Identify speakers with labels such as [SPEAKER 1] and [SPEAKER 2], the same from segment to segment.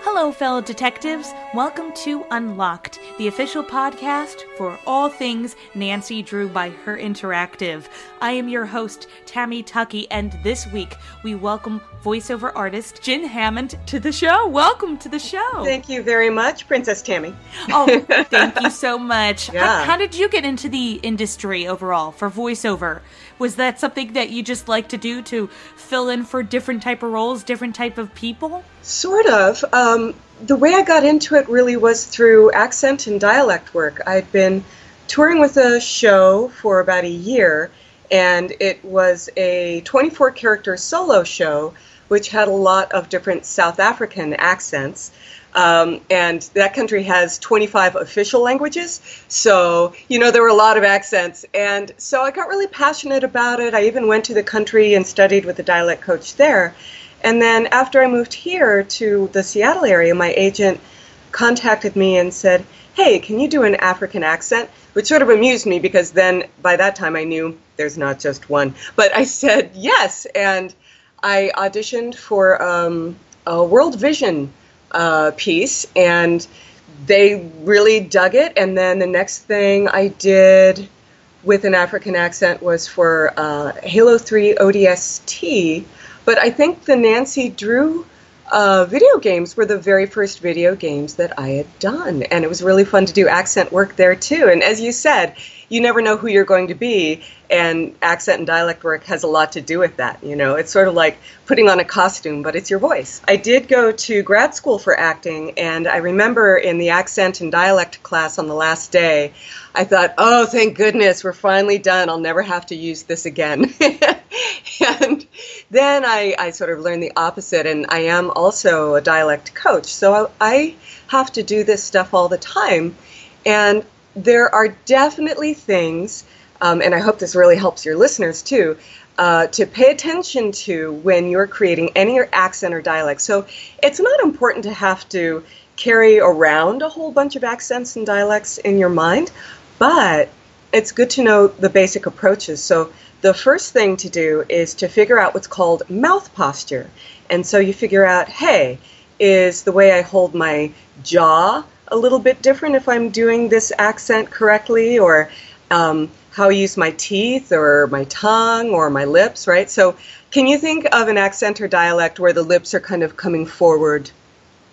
[SPEAKER 1] Hello, fellow detectives. Welcome to Unlocked, the official podcast for all things Nancy Drew by Her Interactive. I am your host, Tammy Tuckey, and this week we welcome voiceover artist Gin Hammond to the show. Welcome to the show.
[SPEAKER 2] Thank you very much, Princess Tammy.
[SPEAKER 1] Oh, thank you so much.
[SPEAKER 2] Yeah.
[SPEAKER 1] How did you get into the industry overall for voiceover? Was that something that you just like to do to fill in for different type of roles, different type of people?
[SPEAKER 2] Sort of. The way I got into it really was through accent and dialect work. I'd been touring with a show for about a year, and it was a 24-character solo show, which had a lot of different South African accents. And that country has 25 official languages, so, there were a lot of accents. And so I got really passionate about it. I even went to the country and studied with a dialect coach there. And then after I moved here to the Seattle area, my agent contacted me and said, hey, can you do an African accent? Which sort of amused me because then by that time I knew there's not just one. But I said yes, and I auditioned for a World Vision piece, and they really dug it. And then the next thing I did with an African accent was for Halo 3 ODST. But I think the Nancy Drew video games were the very first video games that I had done. And it was really fun to do accent work there, too. And as you said, you never know who you're going to be. And accent and dialect work has a lot to do with that. It's sort of like putting on a costume, but it's your voice. I did go to grad school for acting. And I remember in the accent and dialect class on the last day, I thought, oh, thank goodness, we're finally done. I'll never have to use this again. And then I sort of learned the opposite, and I am also a dialect coach. So I have to do this stuff all the time. And there are definitely things, and I hope this really helps your listeners too, to pay attention to when you're creating any accent or dialect. So it's not important to have to carry around a whole bunch of accents and dialects in your mind, but it's good to know the basic approaches. So the first thing to do is to figure out what's called mouth posture. And so you figure out, hey, is the way I hold my jaw a little bit different if I'm doing this accent correctly, or how I use my teeth or my tongue or my lips, right? So can you think of an accent or dialect where the lips are kind of coming forward,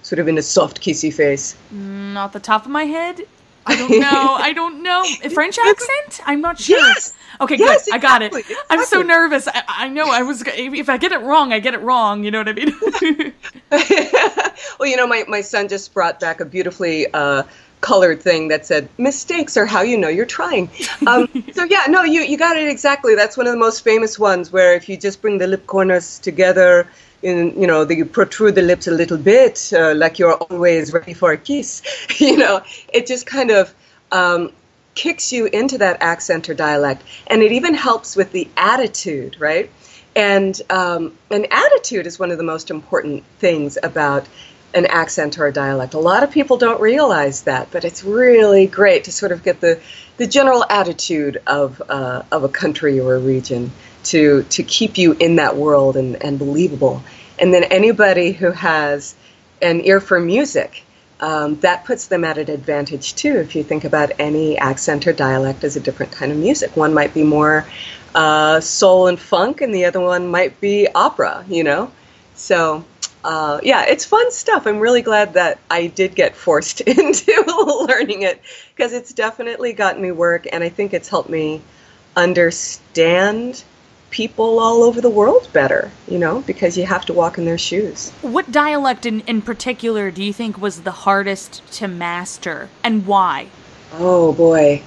[SPEAKER 2] sort of in a soft, kissy face?
[SPEAKER 1] Not the top of my head. I don't know. French accent? I'm not sure.
[SPEAKER 2] Yes!
[SPEAKER 1] Okay,
[SPEAKER 2] yes,
[SPEAKER 1] good. I got it.
[SPEAKER 2] Exactly.
[SPEAKER 1] I'm so nervous. I know if I get it wrong, I get it wrong. You know what I mean?
[SPEAKER 2] Well, my son just brought back a beautifully colored thing that said, mistakes are how you know you're trying. So yeah, no, you got it exactly. That's one of the most famous ones, where if you just bring the lip corners together, you protrude the lips a little bit, like you're always ready for a kiss. It just kind of kicks you into that accent or dialect. And it even helps with the attitude, right? And an attitude is one of the most important things about an accent or a dialect. A lot of people don't realize that, but it's really great to sort of get the general attitude of a country or a region to keep you in that world and believable. And then anybody who has an ear for music, that puts them at an advantage too. If you think about any accent or dialect as a different kind of music, one might be more soul and funk, and the other one might be opera, So, yeah, it's fun stuff. I'm really glad that I did get forced into learning it, because it's definitely gotten me work, and I think it's helped me understand people all over the world better, because you have to walk in their shoes.
[SPEAKER 1] What dialect in particular do you think was the hardest to master, and why?
[SPEAKER 2] Oh, boy.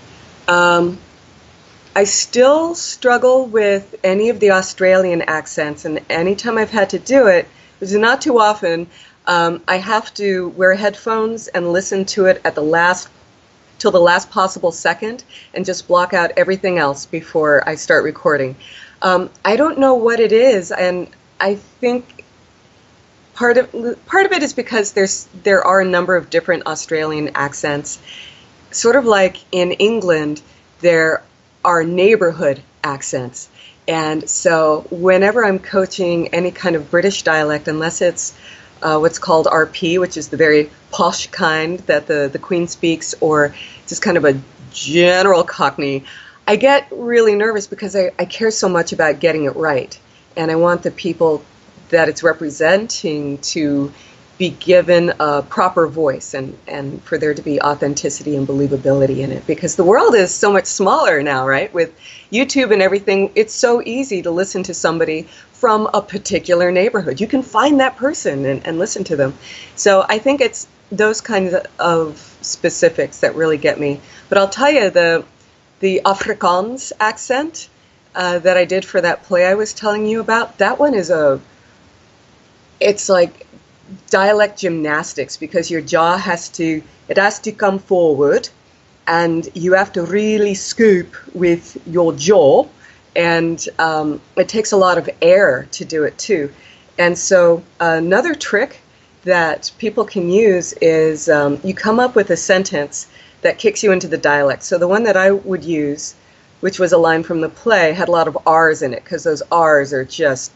[SPEAKER 2] I still struggle with any of the Australian accents, and anytime I've had to do it, which is not too often, I have to wear headphones and listen to it at till the last possible second, and just block out everything else before I start recording. I don't know what it is, and I think part of it is because there are a number of different Australian accents. Sort of like in England, there are neighborhood accents. And so whenever I'm coaching any kind of British dialect, unless it's what's called RP, which is the very posh kind that the Queen speaks, or just kind of a general Cockney, I get really nervous because I care so much about getting it right. And I want the people that it's representing to be given a proper voice and for there to be authenticity and believability in it. Because the world is so much smaller now, right? With YouTube and everything, it's so easy to listen to somebody from a particular neighborhood. You can find that person and listen to them. So I think it's those kinds of specifics that really get me. But I'll tell you, the Afrikaans accent that I did for that play I was telling you about, that one is it's like dialect gymnastics, because your jaw has to come forward and you have to really scoop with your jaw, and it takes a lot of air to do it too. And so another trick that people can use is you come up with a sentence that kicks you into the dialect. So the one that I would use, which was a line from the play, had a lot of R's in it, because those R's are just,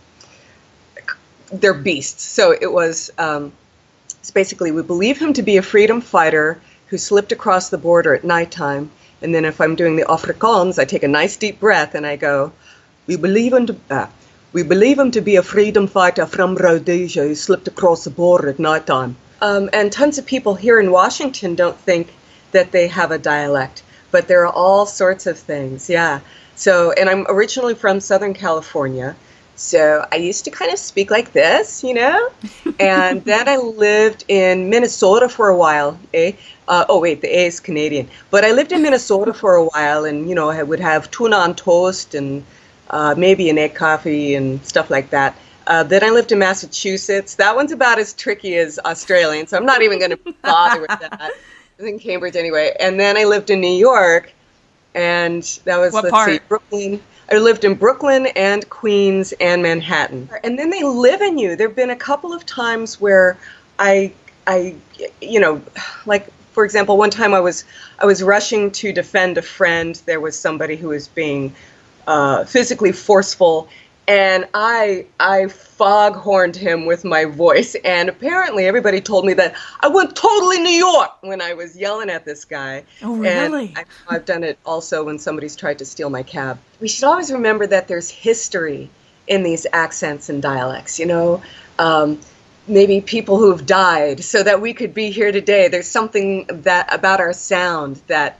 [SPEAKER 2] they're beasts. So it was, it's basically, we believe him to be a freedom fighter who slipped across the border at nighttime. And then if I'm doing the Afrikaans, I take a nice deep breath and I go, we believe him to be a freedom fighter from Rhodesia who slipped across the border at nighttime. And tons of people here in Washington don't think that they have a dialect, but there are all sorts of things, yeah. So, and I'm originally from Southern California, so I used to kind of speak like this, you know? And then I lived in Minnesota for a while, oh wait, the A is Canadian. But I lived in Minnesota for a while, and, you know, I would have tuna on toast and maybe an egg coffee and stuff like that. Then I lived in Massachusetts. That one's about as tricky as Australian, so I'm not even going to bother with that. I was in Cambridge anyway. And then I lived in New York, and that was,
[SPEAKER 1] what part?
[SPEAKER 2] Brooklyn. I lived in Brooklyn and Queens and Manhattan. And then they live in you. There have been a couple of times where I, you know, like, for example, one time I was rushing to defend a friend. There was somebody who was being physically forceful, and I foghorned him with my voice, and apparently everybody told me that I went totally New York when I was yelling at this guy.
[SPEAKER 1] Oh, really?
[SPEAKER 2] And I've done it also when somebody's tried to steal my cab. We should always remember that there's history in these accents and dialects, you know, maybe people who have died so that we could be here today. There's something that about our sound that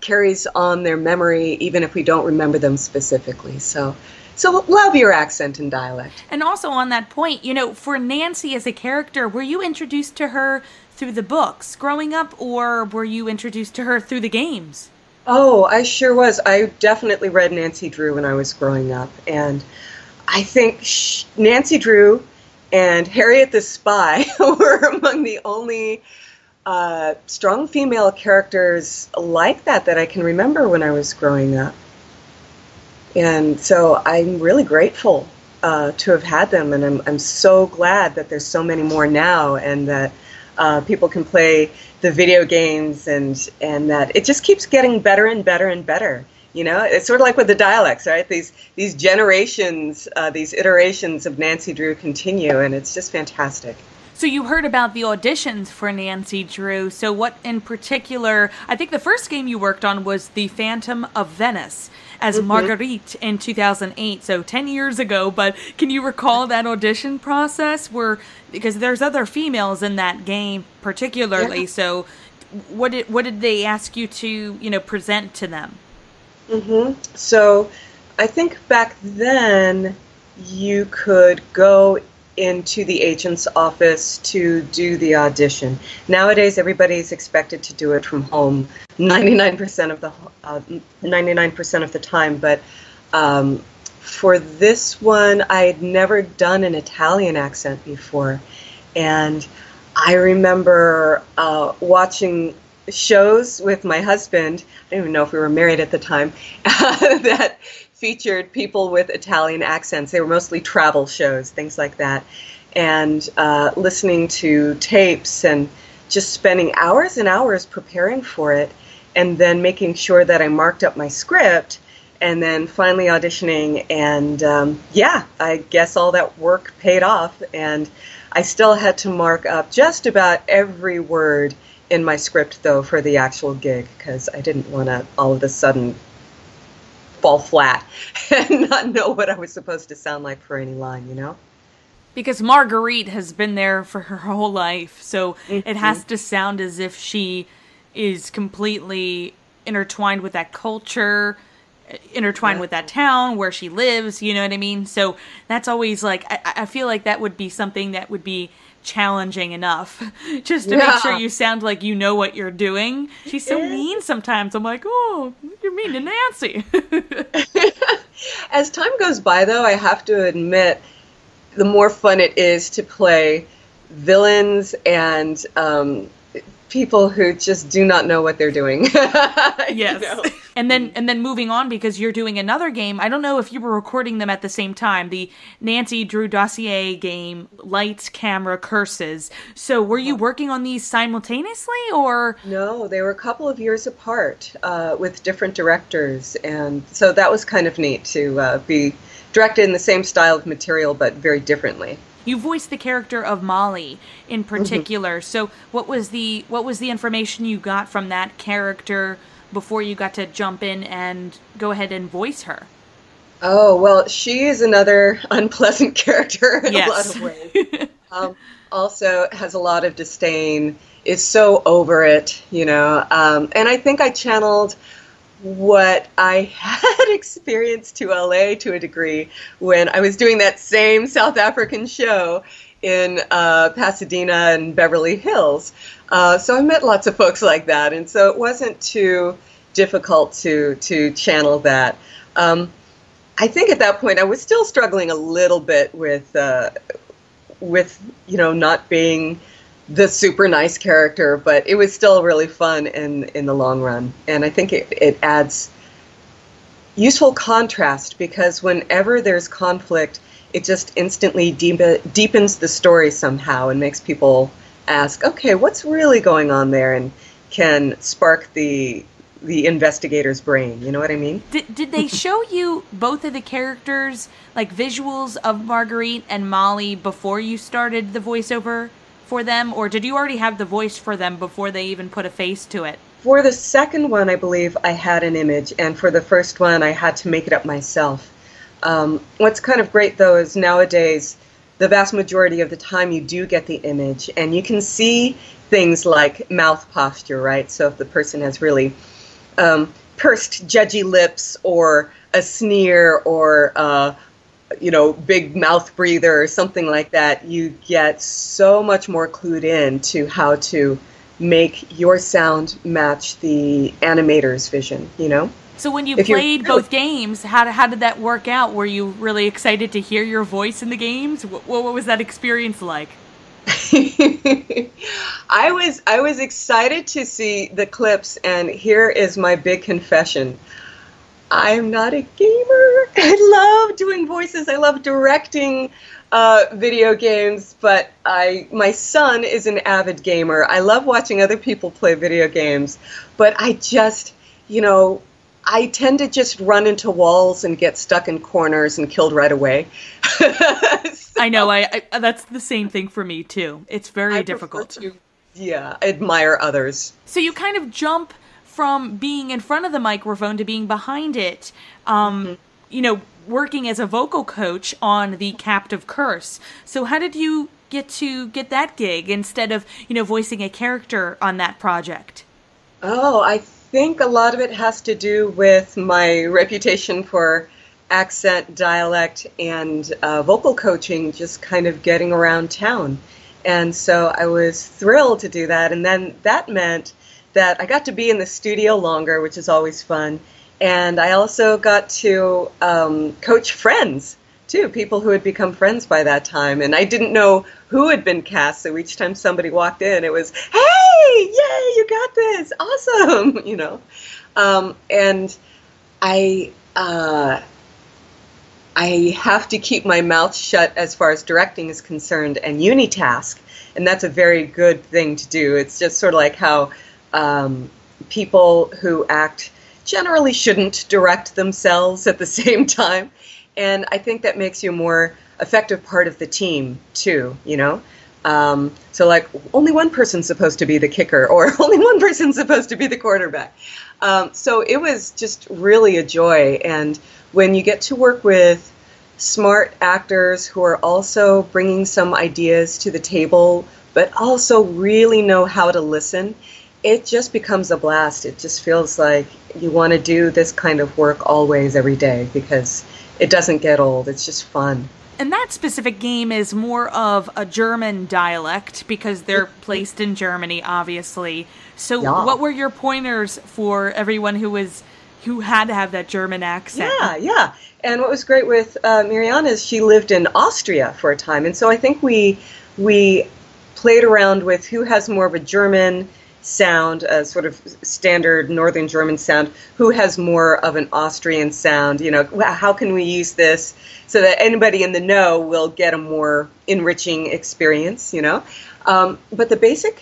[SPEAKER 2] carries on their memory, even if we don't remember them specifically. So love your accent and dialect.
[SPEAKER 1] And also on that point, you know, for Nancy as a character, were you introduced to her through the books growing up, or were you introduced to her through the games?
[SPEAKER 2] Oh, I sure was. I definitely read Nancy Drew when I was growing up. And I think Nancy Drew and Harriet the Spy were among the only strong female characters like that I can remember when I was growing up. And so I'm really grateful to have had them, and I'm so glad that there's so many more now, and that people can play the video games, and that it just keeps getting better and better and better. You know, it's sort of like with the dialects, right? These generations, these iterations of Nancy Drew continue, and it's just fantastic.
[SPEAKER 1] So you heard about the auditions for Nancy Drew. So what in particular, I think the first game you worked on was the Phantom of Venice as Marguerite in 2008, so 10 years ago. But can you recall that audition process? Because there's other females in that game particularly, so what did they ask you to, you know, present to them? So I think back then you could go into the agent's office to do the audition. Nowadays, everybody's expected to do it from home 99% of the time. But for this one, I had never done an Italian accent before, and I remember watching shows with my husband. I don't even know if we were married at the time. That
[SPEAKER 2] featured people with Italian accents. They were mostly travel shows, things like that. And listening to tapes and just spending hours and hours preparing for it, and then making sure that I marked up my script, and then finally auditioning. And I guess all that work paid off, and I still had to mark up just about every word in my script, though, for the actual gig, because I didn't want to all of a sudden fall flat and not know what I was supposed to sound like for any line, you know?
[SPEAKER 1] Because Marguerite has been there for her whole life, so it has to sound as if she is completely intertwined with that culture, intertwined with that town where she lives, you know what I mean? So that's always like, I feel like that would be something that would be challenging enough just to make sure you sound like you know what you're doing. She's so mean sometimes. I'm like, oh, you're mean to Nancy.
[SPEAKER 2] As time goes by, though, I have to admit, the more fun it is to play villains and people who just do not know what they're doing.
[SPEAKER 1] Yes.
[SPEAKER 2] You know?
[SPEAKER 1] And then moving on, because you're doing another game. I don't know if you were recording them at the same time. The Nancy Drew Dossier game, Lights, Camera, Curses. So were you working on these simultaneously, or?
[SPEAKER 2] No, they were a couple of years apart with different directors. And so that was kind of neat to be directed in the same style of material, but very differently.
[SPEAKER 1] You voiced the character of Molly in particular. So what was the information you got from that character before you got to jump in and go ahead and voice her?
[SPEAKER 2] Oh, well, she is another unpleasant character in a lot of ways. Also has a lot of disdain, is so over it, you know. And I think I channeled what I had experienced to LA to a degree when I was doing that same South African show in Pasadena and Beverly Hills. So I met lots of folks like that, and so it wasn't too difficult to channel that. I think at that point I was still struggling a little bit with you know, not being the super nice character, but it was still really fun in the long run. And I think it adds useful contrast, because whenever there's conflict, it just instantly deepens the story somehow and makes people ask, okay, what's really going on there, and can spark the investigator's brain. You know what I mean?
[SPEAKER 1] Did they show you both of the characters, like visuals of Marguerite and Molly, before you started the voiceover for them, or did you already have the voice for them before they even put a face to it?
[SPEAKER 2] For the second one, I believe I had an image, and for the first one, I had to make it up myself. What's kind of great, though, is nowadays, the vast majority of the time you do get the image, and you can see things like mouth posture, right? So if the person has really pursed, judgy lips, or a sneer, or you know, big mouth breather or something like that, you get so much more clued in to how to make your sound match the animator's vision, you know?
[SPEAKER 1] So when you played both games, how did that work out? Were you really excited to hear your voice in the games? What was that experience like?
[SPEAKER 2] I was excited to see the clips, and here is my big confession. I'm not a gamer. I love doing voices. I love directing video games, but my son is an avid gamer. I love watching other people play video games, but I just, you know, I tend to just run into walls and get stuck in corners and killed right away.
[SPEAKER 1] I know. I that's the same thing for me too. It's very difficult.
[SPEAKER 2] To, admire others.
[SPEAKER 1] So you kind of jump from being in front of the microphone to being behind it, you know, working as a vocal coach on the Captive Curse. So how did you get that gig instead of, you know, voicing a character on that project?
[SPEAKER 2] Oh, I think a lot of it has to do with my reputation for accent, dialect, and vocal coaching, just kind of getting around town. And so I was thrilled to do that. And then that meant that I got to be in the studio longer, which is always fun. And I also got to coach friends, too, people who had become friends by that time. And I didn't know who had been cast, so each time somebody walked in, it was, hey, yay, you got this, awesome, you know. And I I have to keep my mouth shut as far as directing is concerned and unitask, and that's a very good thing to do. It's just sort of like how people who act generally shouldn't direct themselves at the same time, and I think that makes you a more effective part of the team too, you know? So like only one person's supposed to be the kicker, or only one person's supposed to be the quarterback. So it was just really a joy. And when you get to work with smart actors who are also bringing some ideas to the table, but also really know how to listen, it just becomes a blast. It just feels like you want to do this kind of work always, every day, because it doesn't get old. It's just fun.
[SPEAKER 1] And that specific game is more of a German dialect because they're placed in Germany, obviously. So
[SPEAKER 2] Yeah.
[SPEAKER 1] what were your pointers for everyone who had to have that German accent?
[SPEAKER 2] Yeah. And what was great with Mariana is she lived in Austria for a time. And so I think we played around with who has more of a German sound, a sort of standard Northern German sound, who has more of an Austrian sound, you know, how can we use this so that anybody in the know will get a more enriching experience, you know? But the basic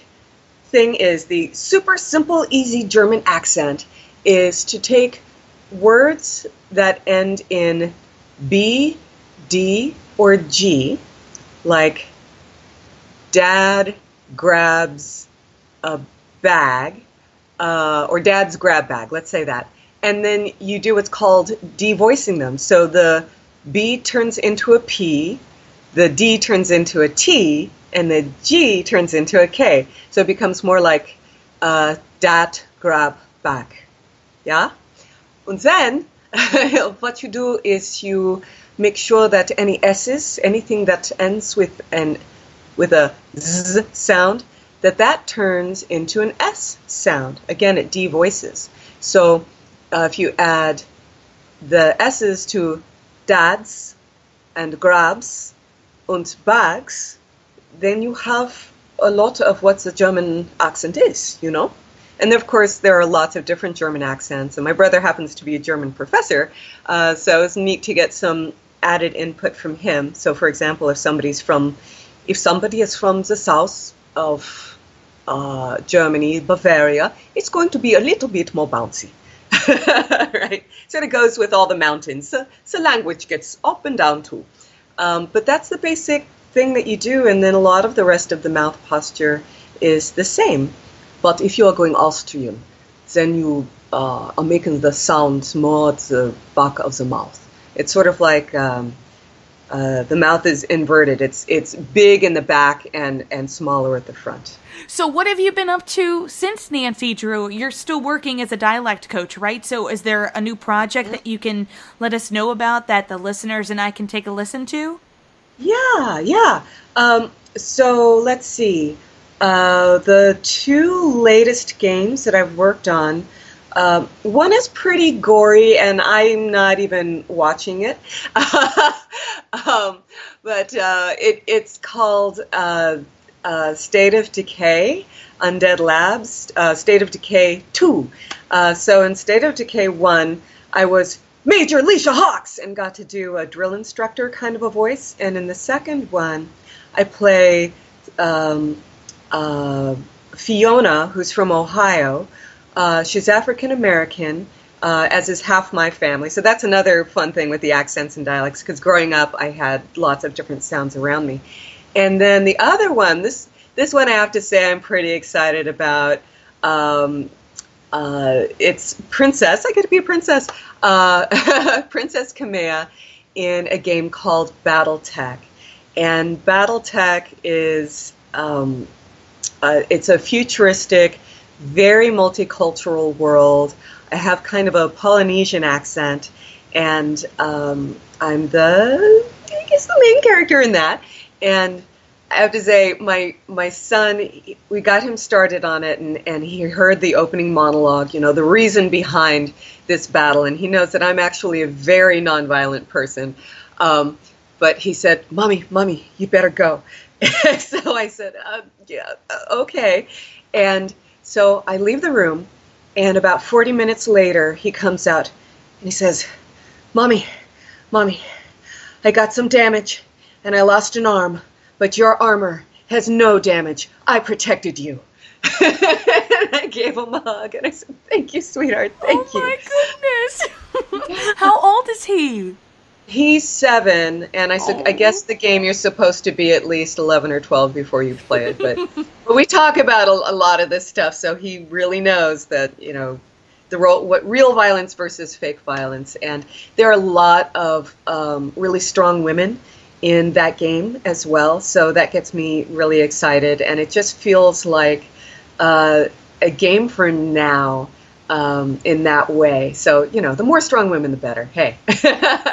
[SPEAKER 2] thing is the super simple, easy German accent is to take words that end in B, D, or G, like dad grabs a bag, or dad's grab bag, let's say that. And then you do what's called devoicing them. So the B turns into a P, the D turns into a T, and the G turns into a K. So it becomes more like dad grab bag. Yeah? And then what you do is you make sure that any S's, anything that ends with a Z sound, that turns into an S sound. Again, it devoices. So if you add the S's to dads and grabs and bags, then you have a lot of what the German accent is, you know? And of course, there are lots of different German accents, and my brother happens to be a German professor, so it's neat to get some added input from him. So for example, if somebody is from the south of Germany, Bavaria, it's going to be a little bit more bouncy, right? So it goes with all the mountains. So language gets up and down too. But that's the basic thing that you do, and then a lot of the rest of the mouth posture is the same. But if you are going Austrian, then you are making the sound more at the back of the mouth. It's sort of like the mouth is inverted. It's big in the back and smaller at the front.
[SPEAKER 1] So what have you been up to since Nancy Drew? You're still working as a dialect coach, right? So is there a new project that you can let us know about that the listeners and I can take a listen to?
[SPEAKER 2] Yeah. So let's see. The two latest games that I've worked on, one is pretty gory, and I'm not even watching it. But it's called State of Decay, Undead Labs, State of Decay 2. So in State of Decay 1, I was Major Alicia Hawks and got to do a drill instructor kind of a voice. And in the second one, I play Fiona, who's from Ohio. She's African American, as is half my family. So that's another fun thing with the accents and dialects, because growing up I had lots of different sounds around me. And then the other one, this one I have to say I'm pretty excited about. It's Princess. I get to be a princess. Princess Kamea in a game called BattleTech. And BattleTech is it's a futuristic, very multicultural world. I have kind of a Polynesian accent, and I'm the main character in that. And I have to say, my son, we got him started on it, and he heard the opening monologue, you know, the reason behind this battle, and he knows that I'm actually a very nonviolent person. But he said, Mommy, you better go. So I said, yeah, okay. And so I leave the room, and about 40 minutes later, he comes out, and he says, Mommy, I got some damage, and I lost an arm, but your armor has no damage. I protected you. And I gave him a hug, and I said, thank you, sweetheart, thank you.
[SPEAKER 1] Oh my goodness. How old is he?
[SPEAKER 2] He's 7, and I said, I guess the game you're supposed to be at least 11 or 12 before you play it, but we talk about a lot of this stuff, so he really knows that, you know, what real violence versus fake violence. And there are a lot of really strong women in that game as well, so that gets me really excited, and it just feels like a game for now in that way. So, you know, the more strong women, the better. Hey.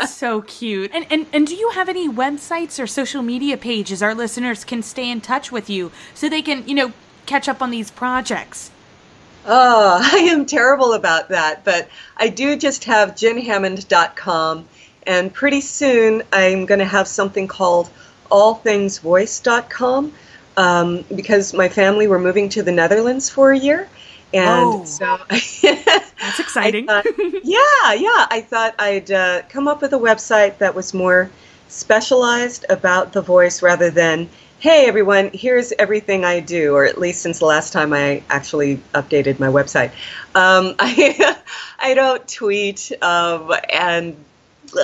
[SPEAKER 1] So cute. And do you have any websites or social media pages our listeners can stay in touch with you so they can, you know, catch up on these projects?
[SPEAKER 2] Oh, I am terrible about that, but I do just have ginhammond.com, and pretty soon I'm going to have something called allthingsvoice.com, because my family were moving to the Netherlands for a year, and so
[SPEAKER 1] that's exciting.
[SPEAKER 2] I thought I'd come up with a website that was more specialized about the voice rather than, hey everyone, here's everything I do, or at least since the last time I actually updated my website. I don't tweet, and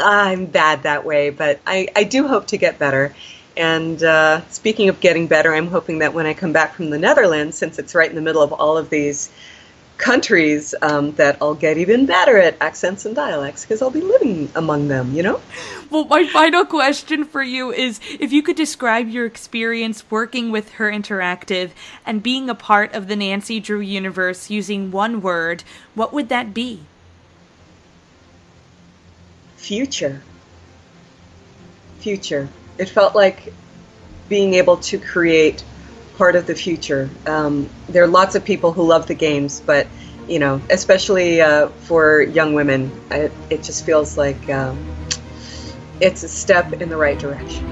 [SPEAKER 2] I'm bad that way, but I do hope to get better. And speaking of getting better, I'm hoping that when I come back from the Netherlands, since it's right in the middle of all of these countries, that I'll get even better at accents and dialects, because I'll be living among them, you know?
[SPEAKER 1] Well, my final question for you is, if you could describe your experience working with Her Interactive and being a part of the Nancy Drew universe using one word, what would that be?
[SPEAKER 2] Future. Future. It felt like being able to create part of the future. There are lots of people who love the games, but, you know, especially for young women, it just feels like it's a step in the right direction.